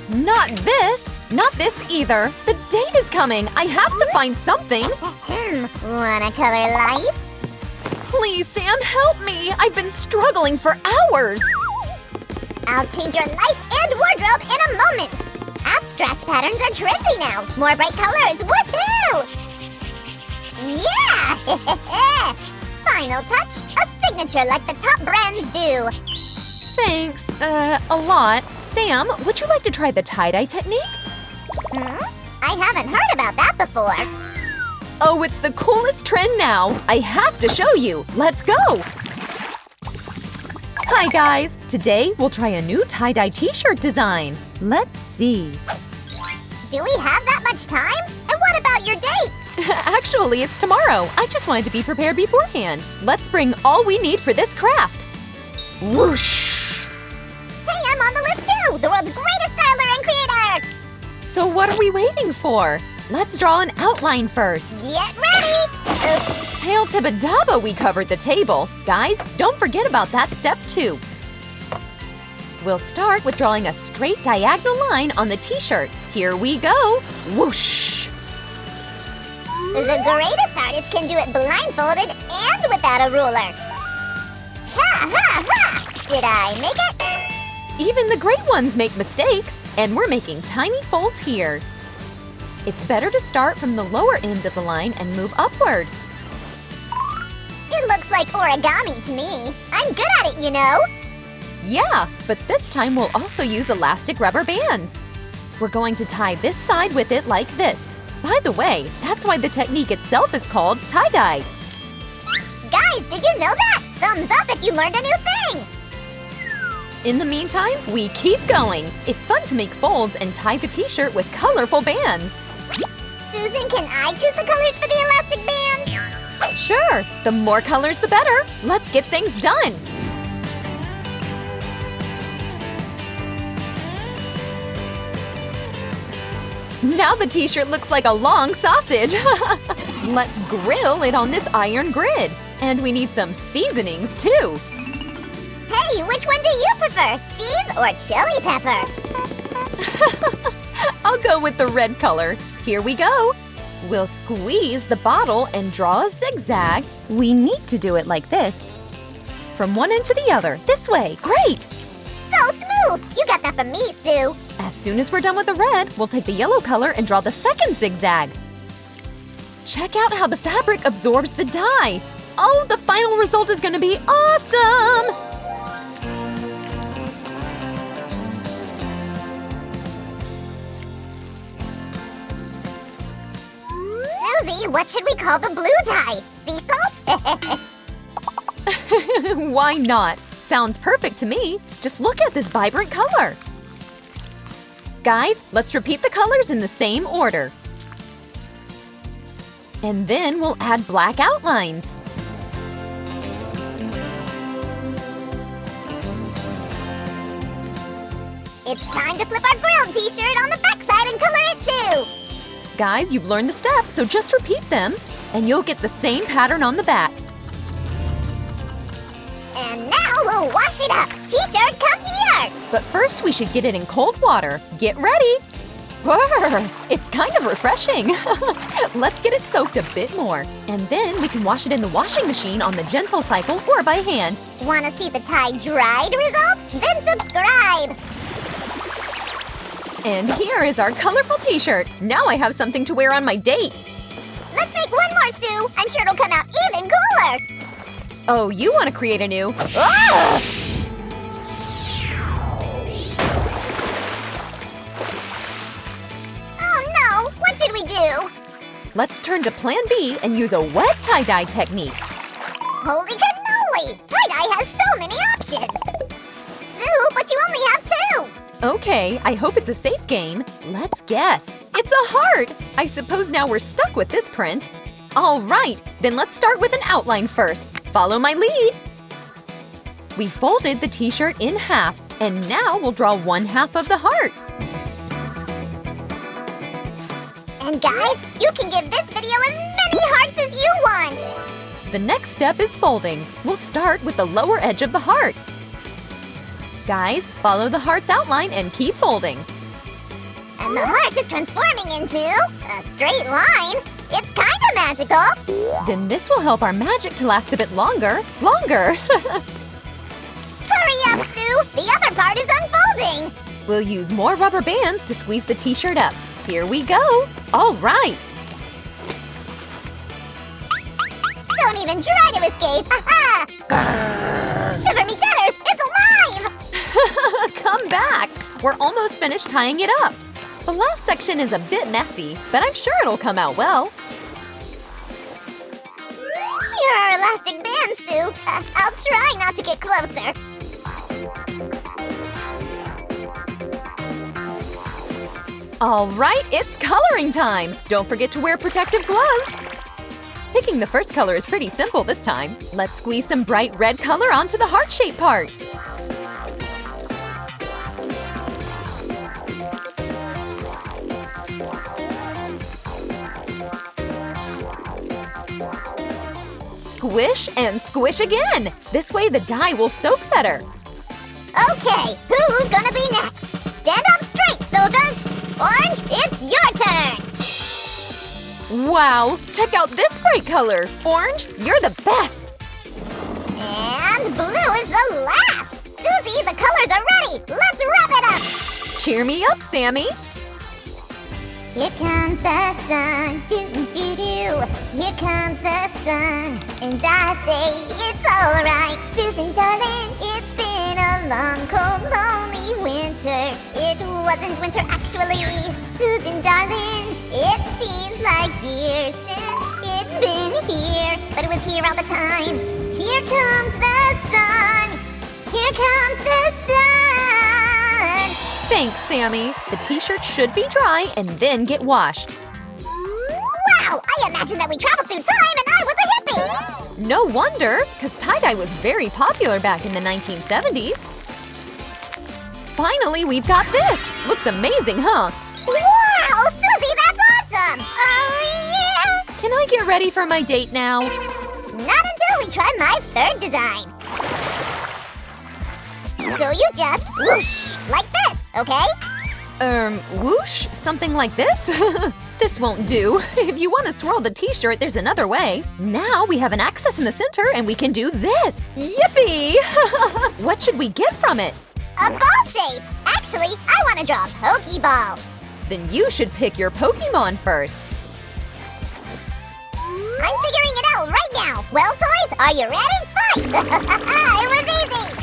Not this! Not this either! The date is coming! I have to find something! Wanna color life? Please, Sam, help me! I've been struggling for hours! I'll change your life and wardrobe in a moment! Abstract patterns are trendy now! More bright colors! Woohoo! Yeah! Final touch! A signature like the top brands do! Thanks, a lot. Sam, would you like to try the tie-dye technique? I haven't heard about that before. Oh, it's the coolest trend now! I have to show you! Let's go! Hi guys! Today we'll try a new tie-dye t-shirt design. Let's see. Do we have that much time? And what about your date? Actually, it's tomorrow. I just wanted to be prepared beforehand. Let's bring all we need for this craft. Whoosh! Hey, I'm on the list too! The world's greatest styler and creator! So what are we waiting for? Let's draw an outline first. Get ready! Oops. Hail Tibidaba, we covered the table. Guys, don't forget about that step too. We'll start with drawing a straight diagonal line on the t-shirt. Here we go. Whoosh! The greatest artist can do it blindfolded and without a ruler. Ha ha ha! Did I make it? Even the great ones make mistakes, and we're making tiny folds here. It's better to start from the lower end of the line and move upward. It looks like origami to me. I'm good at it, you know. Yeah, but this time we'll also use elastic rubber bands. We're going to tie this side with it like this. By the way, that's why the technique itself is called tie-dye. Guys, did you know that? Thumbs up if you learned a new thing! In the meantime, we keep going. It's fun to make folds and tie the t-shirt with colorful bands. Susan, can I choose the colors for the elastic bands? Sure, the more colors the better. Let's get things done. Now the t-shirt looks like a long sausage. Let's grill it on this iron grid. And we need some seasonings too. Hey, which one do you prefer? Cheese or chili pepper? I'll go with the red color. Here we go. We'll squeeze the bottle and draw a zigzag. We need to do it like this. From one end to the other. This way. Great! So smooth! You got that from me, Sue! As soon as we're done with the red, we'll take the yellow color and draw the second zigzag. Check out how the fabric absorbs the dye. Oh, the final result is gonna be awesome! Susie, what should we call the blue dye? Sea salt? Why not? Sounds perfect to me. Just look at this vibrant color. Guys, let's repeat the colors in the same order. And then we'll add black outlines. It's time to flip our grilled t-shirt on the backside and color it too! Guys, you've learned the steps, so just repeat them, and you'll get the same pattern on the back. And now we'll wash it up! T-shirt, come here! But first, we should get it in cold water. Get ready! Brr, it's kind of refreshing. Let's get it soaked a bit more. And then we can wash it in the washing machine on the gentle cycle or by hand. Wanna see the tie-dried result? Then subscribe! And here is our colorful t-shirt. Now I have something to wear on my date. Let's make one more, Sue! I'm sure it'll come out even cooler! Oh, you want to create a new… Ah! Oh no! What should we do? Let's turn to Plan B and use a wet tie-dye technique. Holy cannoli! Tie-dye has so many options! Sue, but you only have 2! Okay, I hope it's a safe game. Let's guess. It's a heart! I suppose now we're stuck with this print. All right, then let's start with an outline first. Follow my lead. We folded the t-shirt in half, and now we'll draw one half of the heart. And guys, you can give this video as many hearts as you want! The next step is folding. We'll start with the lower edge of the heart. Guys, follow the heart's outline and keep folding. And the heart is transforming into a straight line. It's kinda magical. Then this will help our magic to last a bit longer. Longer! Hurry up, Sue! The other part is unfolding! We'll use more rubber bands to squeeze the t-shirt up. Here we go! All right! Don't even try to escape! Ha-ha! Shiver me cheddars! It's alive! Come back! We're almost finished tying it up. The last section is a bit messy, but I'm sure it'll come out well. Here are elastic bands, Sue. I'll try not to get closer. All right, it's coloring time! Don't forget to wear protective gloves. Picking the first color is pretty simple this time. Let's squeeze some bright red color onto the heart-shaped part. Squish and squish again! This way the dye will soak better. Okay, who's gonna be next? Stand up straight, soldiers! Orange, it's your turn! Wow, check out this bright color! Orange, you're the best! And blue is the last! Susie, the colors are ready! Let's wrap it up! Cheer me up, Sammy! Here comes the sun, do-do-do. Here comes the sun, and I say it's alright. Susan, darling, it's been a long, cold, lonely winter. It wasn't winter, actually. Susan, darling, it seems like years since it's been here, but it was here all the time. Here comes the sun. Here comes the sun. Thanks, Sammy. The t-shirt should be dry and then get washed. Wow! I imagined that we traveled through time and I was a hippie! No wonder, because tie-dye was very popular back in the 1970s. Finally, we've got this! Looks amazing, huh? Wow! Susie, that's awesome! Oh, yeah! Can I get ready for my date now? Not until we try my third design. So you just whoosh, like this, okay? Whoosh? Something like this? This won't do. If you want to swirl the t-shirt, there's another way. Now we have an axis in the center and we can do this. Yippee! What should we get from it? A ball shape! Actually, I want to draw a Pokeball. Then you should pick your Pokemon first. I'm figuring it out right now. Well, toys, are you ready? Fight! It was easy!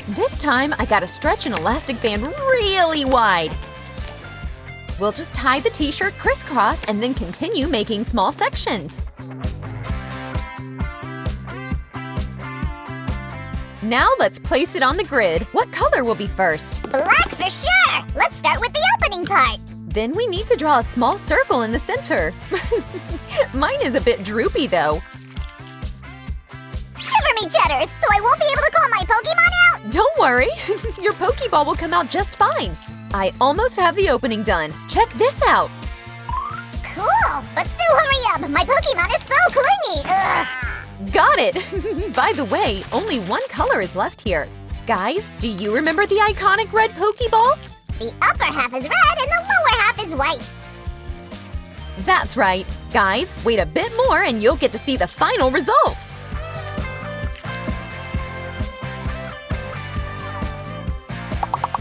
This time, I gotta stretch an elastic band really wide. We'll just tie the t-shirt crisscross and then continue making small sections. Now let's place it on the grid. What color will be first? Black for sure! Let's start with the opening part. Then we need to draw a small circle in the center. Mine is a bit droopy though. Shiver me cheddars, so I won't be able to call my Pokemon out? Don't worry, your Pokeball will come out just fine. I almost have the opening done. Check this out. Cool, but Sue, hurry up! My Pokemon is so clingy! Ugh. Got it! By the way, only one color is left here. Guys, do you remember the iconic red Pokeball? The upper half is red and the lower half is white. That's right. Guys, wait a bit more and you'll get to see the final result.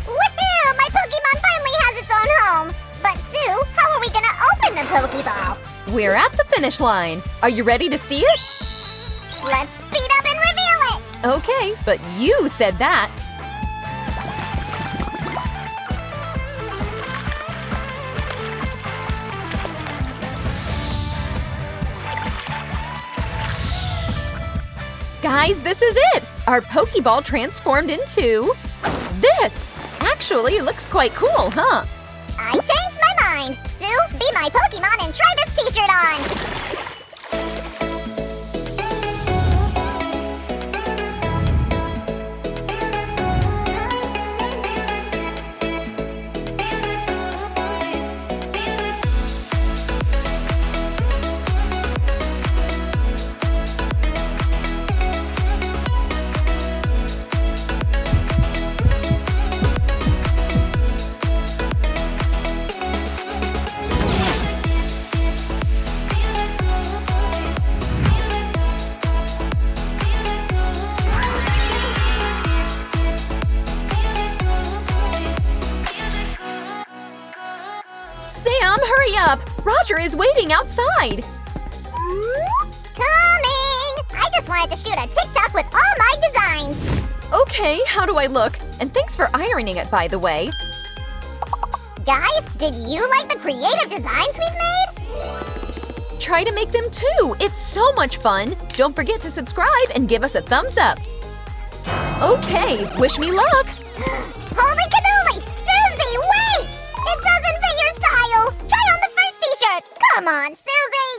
Woohoo! My Pokemon finally has its own home! But Sue, how are we gonna open the Pokeball? We're at the finish line. Are you ready to see it? Let's speed up and reveal it! Okay, but you said that. Guys, this is it! Our Pokeball transformed into… this! Actually, it looks quite cool, huh? I changed my mind! Sue, be my Pokemon and try this t-shirt on! hurry up! Roger is waiting outside! Coming! I just wanted to shoot a TikTok with all my designs! Okay, how do I look? And thanks for ironing it, by the way. Guys, did you like the creative designs we've made? Try to make them too! It's so much fun! Don't forget to subscribe and give us a thumbs up! Okay, wish me luck! Holy cannoli! Susie, wait! It doesn't fit your style! Try on the first t-shirt! Come on, Susie!